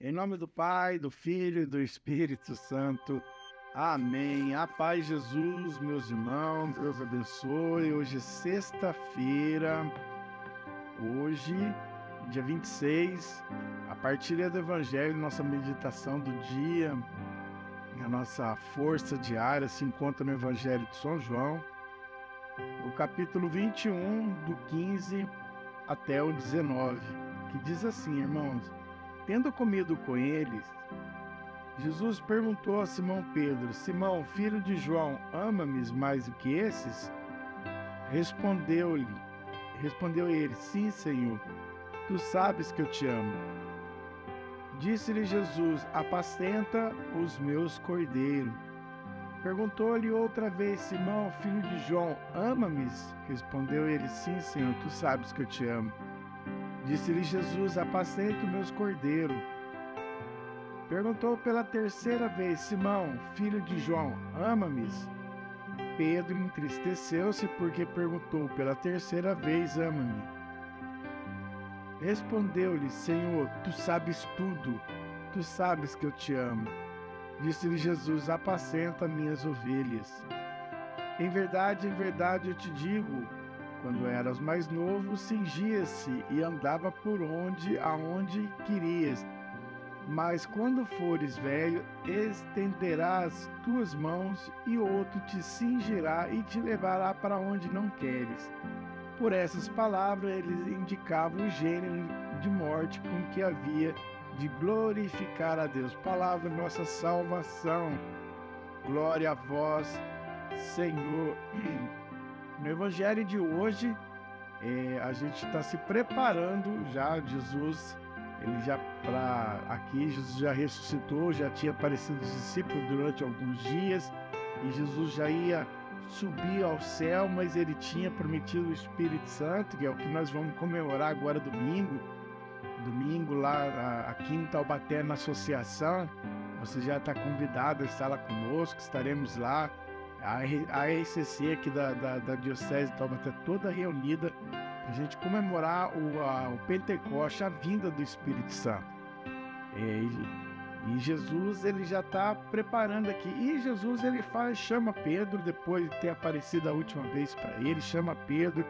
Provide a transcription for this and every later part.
Em nome do Pai, do Filho e do Espírito Santo. Amém. A paz de Jesus, meus irmãos, Deus abençoe. Hoje é sexta-feira, hoje, dia 26, a partilha do Evangelho, nossa meditação do dia, a nossa força diária se encontra no Evangelho de São João, o capítulo 21, do 15 até o 19, que diz assim, irmãos: tendo comido com eles, Jesus perguntou a Simão Pedro: Simão, filho de João, ama-me mais do que esses? Respondeu-lhe, respondeu ele: sim, Senhor, tu sabes que eu te amo. Disse-lhe Jesus: apacenta os meus cordeiros. Perguntou-lhe outra vez: Simão, filho de João, ama-me? Respondeu ele: sim, Senhor, tu sabes que eu te amo. Disse-lhe Jesus: apacenta os meus cordeiros. Perguntou pela terceira vez: Simão, filho de João, ama-me? Pedro entristeceu-se porque perguntou pela terceira vez: ama-me? Respondeu-lhe: Senhor, tu sabes tudo, tu sabes que eu te amo. Disse-lhe Jesus: apacenta minhas ovelhas. Em verdade eu te digo, quando eras mais novo, cingia-se e andava por aonde querias. Mas quando fores velho, estenderás tuas mãos e outro te cingirá e te levará para onde não queres. Por essas palavras, eles indicavam o gênero de morte com que havia de glorificar a Deus. Palavra nossa salvação. Glória a vós, Senhor. No Evangelho de hoje, a gente está se preparando já, Jesus, ele já para aqui, Jesus já ressuscitou, já tinha aparecido aos discípulos durante alguns dias, e Jesus já ia subir ao céu, mas ele tinha prometido o Espírito Santo, que é o que nós vamos comemorar agora domingo lá aqui em Taubaté, na associação. Você já está convidado a estar lá conosco, estaremos lá. A ECC aqui da Diocese de Taubaté toda reunida para a gente comemorar o Pentecoste, a vinda do Espírito Santo. E Jesus ele já está preparando aqui. E Jesus ele chama Pedro, depois de ter aparecido a última vez para ele, chama Pedro.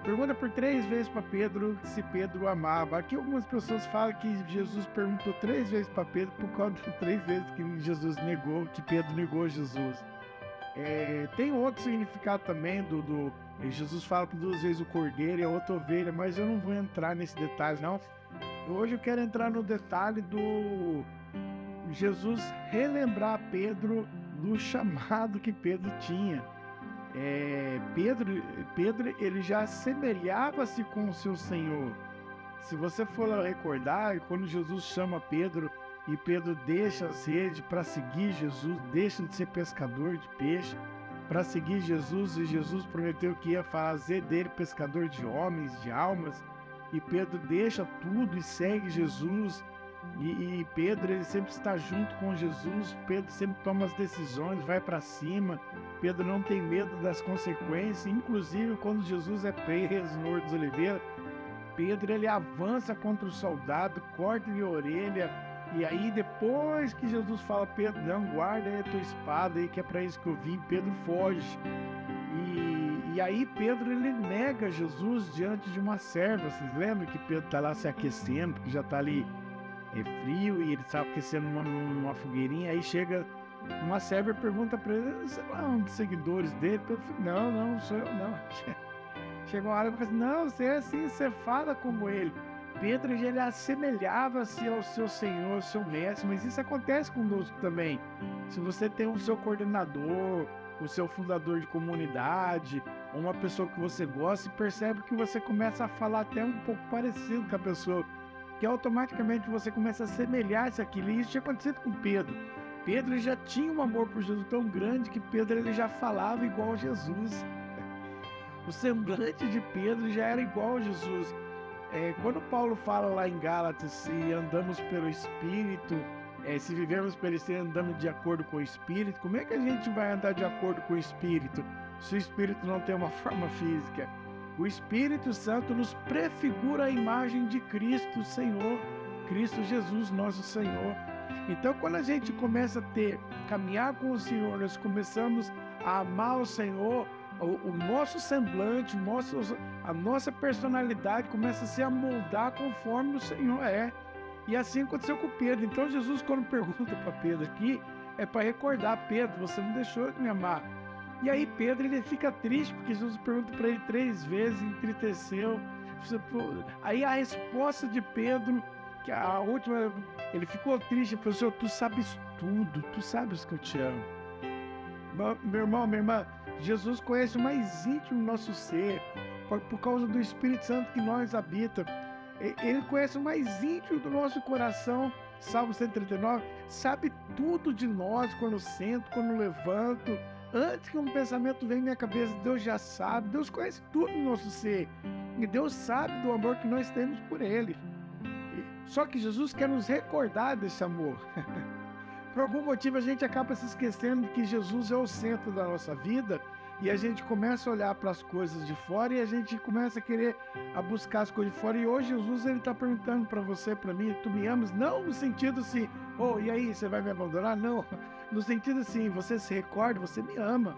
Pergunta por 3 vezes para Pedro se Pedro amava. Aqui algumas pessoas falam que Jesus perguntou 3 vezes para Pedro por causa de 3 vezes que Jesus negou, que Pedro negou Jesus. Tem outro significado também Jesus fala por 2 vezes o cordeiro e a outra ovelha, mas eu não vou entrar nesse detalhe não. Hoje eu quero entrar no detalhe do Jesus relembrar Pedro do chamado que Pedro tinha. Pedro ele já assemelhava-se com o seu Senhor. Se você for recordar, quando Jesus chama Pedro e Pedro deixa a sede para seguir Jesus, deixa de ser pescador de peixe para seguir Jesus, e Jesus prometeu que ia fazer dele pescador de homens, de almas, e Pedro deixa tudo e segue Jesus. E Pedro ele sempre está junto com Jesus. Pedro sempre toma as decisões, vai para cima. Pedro não tem medo das consequências. Inclusive quando Jesus é preso no Horto dos Oliveiras, Pedro ele avança contra o soldado, corta-lhe a orelha. E aí depois que Jesus fala: Pedro, não, guarda aí a tua espada aí, que é para isso que eu vim, Pedro foge. E aí Pedro ele nega Jesus diante de uma serva. Vocês lembram que Pedro está lá se aquecendo, porque já está ali frio, e ele estava aquecendo numa fogueirinha. Aí chega uma serva e pergunta para ele: você não é um dos seguidores dele? Pedro fala: não sou eu não. Chegou uma hora que eu falei assim: não, você é assim, você fala como ele. Pedro ele assemelhava-se ao seu Senhor, ao seu mestre, mas isso acontece conosco também. Se você tem o seu coordenador, o seu fundador de comunidade, uma pessoa que você gosta, e percebe que você começa a falar até um pouco parecido com a pessoa, que automaticamente você começa a assemelhar-se àquilo. E isso tinha acontecido com Pedro. Pedro já tinha um amor por Jesus tão grande que Pedro ele já falava igual a Jesus. O semblante de Pedro já era igual a Jesus. Quando Paulo fala lá em Gálatas, se andamos pelo Espírito, se vivemos pelo Espírito, andamos de acordo com o Espírito, como é que a gente vai andar de acordo com o Espírito se o Espírito não tem uma forma física? O Espírito Santo nos prefigura a imagem de Cristo, Senhor. Cristo Jesus, nosso Senhor. Então, quando a gente começa a caminhar com o Senhor, nós começamos a amar o Senhor, o nosso semblante, a nossa personalidade começa a se amoldar conforme o Senhor é. E assim aconteceu com Pedro. Então Jesus, quando pergunta para Pedro aqui, é para recordar: Pedro, você não deixou de me amar. E aí Pedro, ele fica triste, porque Jesus pergunta para ele 3 vezes, entristeceu. Aí a resposta de Pedro, que a última, ele ficou triste, falou: Senhor, tu sabes tudo, tu sabes que eu te amo. Meu irmão, minha irmã, Jesus conhece o mais íntimo do nosso ser, por causa do Espírito Santo que nós habita. Ele conhece o mais íntimo do nosso coração. Salmo 139, sabe tudo de nós, quando eu sento, quando eu levanto. Antes que um pensamento venha à minha cabeça, Deus já sabe. Deus conhece tudo no nosso ser. E Deus sabe do amor que nós temos por Ele. Só que Jesus quer nos recordar desse amor. Por algum motivo a gente acaba se esquecendo de que Jesus é o centro da nossa vida, e a gente começa a olhar para as coisas de fora e a gente começa a buscar as coisas de fora. E hoje Jesus, ele está perguntando para você, para mim: tu me amas? Não no sentido assim, oh, e aí, você vai me abandonar? Não, no sentido assim, você se recorda, você me ama.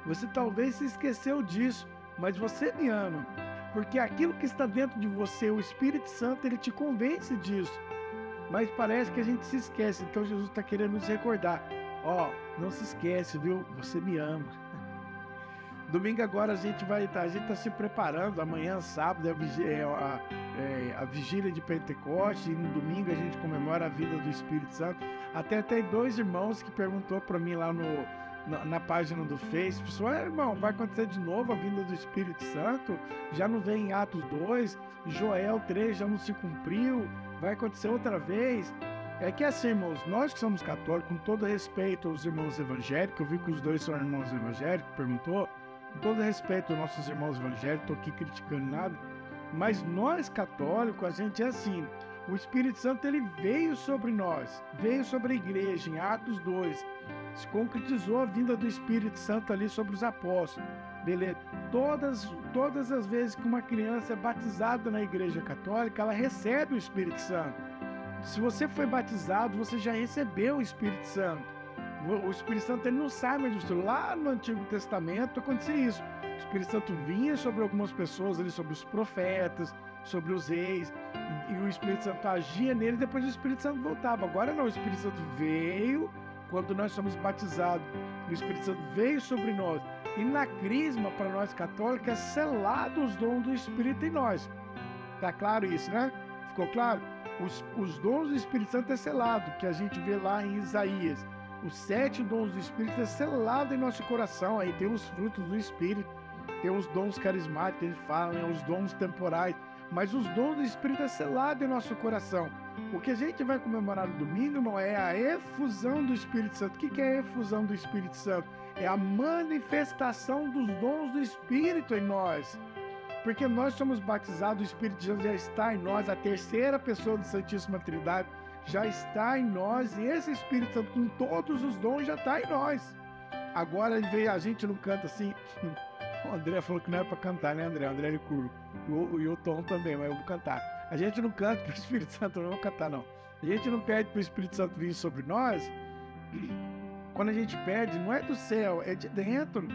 Você talvez se esqueceu disso, mas você me ama, porque aquilo que está dentro de você, o Espírito Santo, ele te convence disso. Mas parece que a gente se esquece. Então Jesus está querendo nos recordar: ó, não se esquece, viu? Você me ama. Domingo agora a gente está se preparando. Amanhã, sábado, é a vigília de Pentecostes, e no domingo a gente comemora a vida do Espírito Santo. Até tem 2 irmãos que perguntou para mim lá na página do Face: pessoal, irmão, vai acontecer de novo a vinda do Espírito Santo? Já não vem em Atos 2, Joel 3 já não se cumpriu, vai acontecer outra vez? É que assim, irmãos, nós que somos católicos, com todo respeito aos irmãos evangélicos, eu vi que os 2 são irmãos evangélicos, perguntou, com todo respeito aos nossos irmãos evangélicos, estou aqui criticando nada, mas nós católicos, a gente é assim: o Espírito Santo, ele veio sobre nós, veio sobre a igreja, em Atos 2, se concretizou a vinda do Espírito Santo ali sobre os apóstolos, beleza? Todas as vezes que uma criança é batizada na igreja católica, ela recebe o Espírito Santo. Se você foi batizado, você já recebeu o Espírito Santo. O Espírito Santo, ele não sai mais do céu. Lá no Antigo Testamento acontecia isso. O Espírito Santo vinha sobre algumas pessoas ali, sobre os profetas, sobre os reis, e o Espírito Santo agia nele, depois o Espírito Santo voltava. Agora não, o Espírito Santo veio quando nós somos batizados. O Espírito Santo veio sobre nós. E na crisma, para nós católicos, é selado os dons do Espírito em nós. Tá claro isso, né? Ficou claro? Os dons do Espírito Santo é selado, que a gente vê lá em Isaías. Os 7 dons do Espírito é selado em nosso coração. Aí tem os frutos do Espírito, tem os dons carismáticos, eles falam, né? Os dons temporais. Mas os dons do Espírito é selado em nosso coração. O que a gente vai comemorar no domingo, irmão, é a efusão do Espírito Santo. O que é a efusão do Espírito Santo? É a manifestação dos dons do Espírito em nós. Porque nós somos batizados, o Espírito Santo já está em nós, a terceira pessoa da Santíssima Trindade já está em nós, e esse Espírito Santo com todos os dons já está em nós. Agora a gente não canta assim. O André falou que não é para cantar, né, André? O André é curvo. E o Tom também, mas eu vou cantar. A gente não canta para o Espírito Santo, não vou cantar, não. A gente não pede para o Espírito Santo vir sobre nós. Quando a gente pede, não é do céu, é de dentro.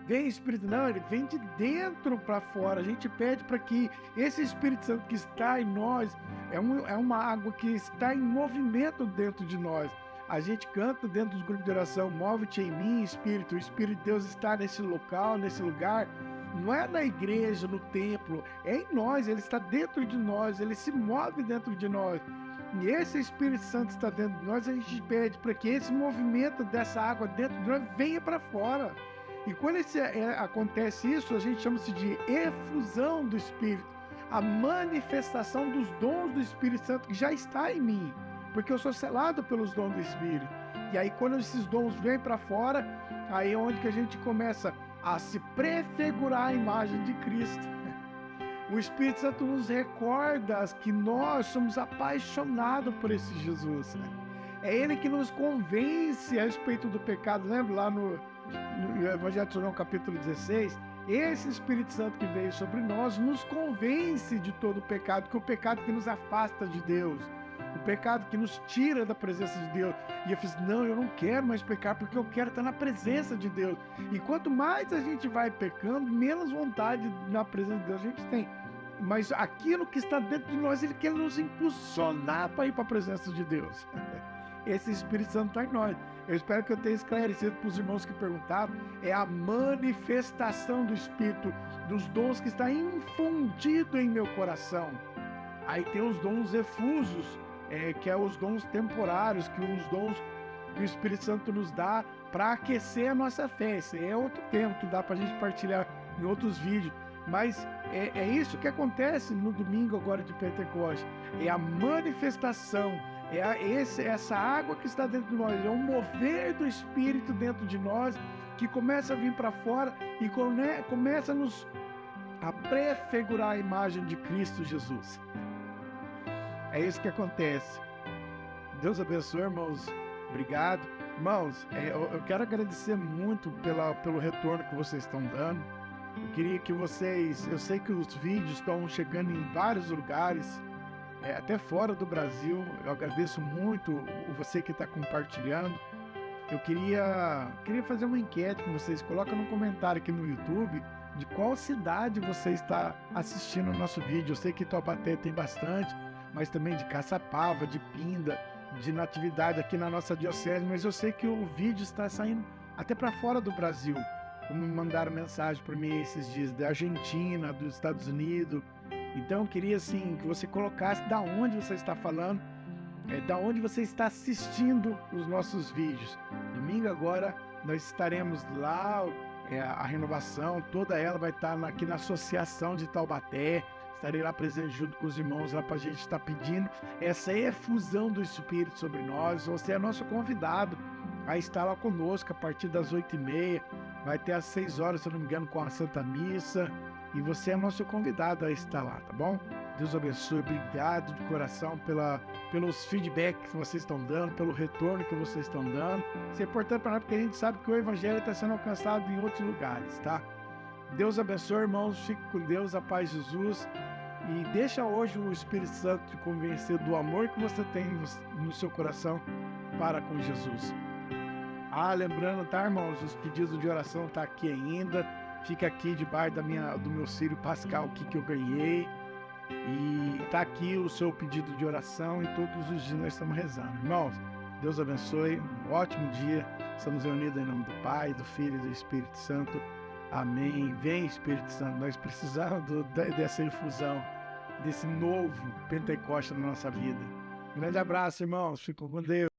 Vem Espírito, não, ele vem de dentro para fora. A gente pede para que esse Espírito Santo que está em nós, é uma água que está em movimento dentro de nós. A gente canta dentro dos grupos de oração: move-te em mim, Espírito. O Espírito de Deus está nesse local, nesse lugar. Não é na igreja, no templo, é em nós, ele está dentro de nós, ele se move dentro de nós. E esse Espírito Santo está dentro de nós, a gente pede para que esse movimento dessa água dentro de nós venha para fora. E quando acontece isso, a gente chama-se de efusão do Espírito, a manifestação dos dons do Espírito Santo que já está em mim, porque eu sou selado pelos dons do Espírito. E aí quando esses dons vêm para fora, aí é onde que a gente começa a se prefigurar a imagem de Cristo. O Espírito Santo nos recorda que nós somos apaixonados por esse Jesus. É Ele que nos convence a respeito do pecado. Lembra lá no Evangelho de João, capítulo 16? Esse Espírito Santo que veio sobre nós nos convence de todo o pecado, que é o pecado que nos afasta de Deus, o pecado que nos tira da presença de Deus. E eu fiz, não, eu não quero mais pecar, porque eu quero estar na presença de Deus. E quanto mais a gente vai pecando, menos vontade na presença de Deus a gente tem. Mas aquilo que está dentro de nós, ele quer nos impulsionar para ir para a presença de Deus. Esse Espírito Santo está em nós. Eu espero que eu tenha esclarecido para os irmãos que perguntaram. É a manifestação do Espírito, dos dons que está infundido em meu coração. Aí tem os dons efusos, que é os dons temporários, que os dons que o Espírito Santo nos dá para aquecer a nossa fé. Esse é outro tema que dá para a gente partilhar em outros vídeos. Mas é isso que acontece no domingo agora de Pentecostes. É a manifestação, essa água que está dentro de nós, é um mover do Espírito dentro de nós que começa a vir para fora e começa a prefigurar a imagem de Cristo Jesus. É isso que acontece. Deus abençoe, irmãos. Obrigado. Irmãos, eu quero agradecer muito pelo retorno que vocês estão dando. Eu queria que vocês... Eu sei que os vídeos estão chegando em vários lugares, até fora do Brasil. Eu agradeço muito você que está compartilhando. Eu queria fazer uma enquete com vocês. Coloca no comentário aqui no YouTube de qual cidade você está assistindo o nosso vídeo. Eu sei que Taubaté tem bastante, mas também de Caçapava, de Pinda, de Natividade aqui na nossa diocese, mas eu sei que o vídeo está saindo até para fora do Brasil. Me mandaram mensagem para mim esses dias da Argentina, dos Estados Unidos. Então eu queria assim que você colocasse da onde você está falando, da onde você está assistindo os nossos vídeos. Domingo agora nós estaremos lá, a renovação, toda ela vai estar aqui na Associação de Taubaté. Estarei lá presente junto com os irmãos lá para a gente estar pedindo essa efusão do Espírito sobre nós. Você é nosso convidado a estar lá conosco a partir das 8h30. Vai ter às 6 horas, se eu não me engano, com a Santa Missa. E você é nosso convidado a estar lá, tá bom? Deus abençoe. Obrigado de coração pelos feedbacks que vocês estão dando, pelo retorno que vocês estão dando. Isso é importante para nós, porque a gente sabe que o Evangelho está sendo alcançado em outros lugares, tá? Deus abençoe, irmãos. Fique com Deus, a paz de Jesus. E deixa hoje o Espírito Santo te convencer do amor que você tem no seu coração para com Jesus. Lembrando, tá, irmãos? Os pedidos de oração tá aqui ainda. Fica aqui debaixo do meu cílio pascal aqui que eu ganhei. E tá aqui o seu pedido de oração e todos os dias nós estamos rezando. Irmãos, Deus abençoe. Um ótimo dia. Estamos reunidos em nome do Pai, do Filho e do Espírito Santo. Amém. Vem, Espírito Santo. Nós precisamos dessa infusão, desse novo Pentecoste na nossa vida. Um grande abraço, irmãos. Fiquem com Deus.